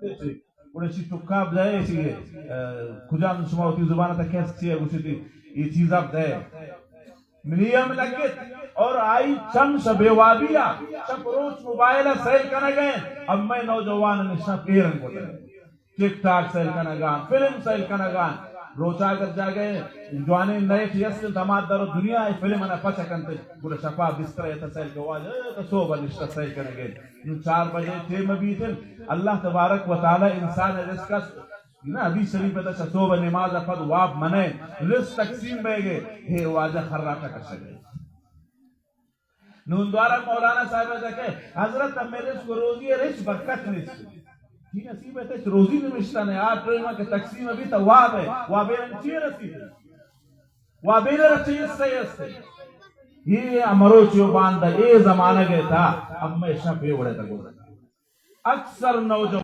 تے چھ بڑے چھ ٹکاب دے چھ کھجان شماوتی زبان تا کیس چھ گوشتی یہ چیز اب دے ملیم لگت اور آئی چم شبے وابیا شب روچ موبائل سیل کرنے گئے اب میں نوجوان نشنا پیرن کو دے ٹک ٹاک سیل کرنے گا فلم سیل کرنے گا روچا کر جا گئے جوانے نئے چیز دماد دارو دنیا ہے فلم انا پچا کنتے بڑا شفا بستر ایتا سیل کے واجہ تو صوبہ نشتا سیل کرنے گئے 4 بجے 6 مبیتن اللہ تبارک و تعالی انسان رزق کا نا حدیث شریف پتا صوبہ نماز فد واب منے رزق تقسیم بے گئے ہے واجہ خراکہ کر سکے نون دوارا مولانا صاحب ہے حضرت اب میرے اس کو روزی ہے رچ برکت نس کی نصیب ہے روزی نمشتہ نے آج ٹریمہ کے تقسیم ابھی تا واب ہے وابین چیئے رسید ہے وابین رچیز سے یہ امروچیو باندھا اے زمانہ گئے تھا اب میں شاہ پیوڑے تک گزر اکثر نوجوان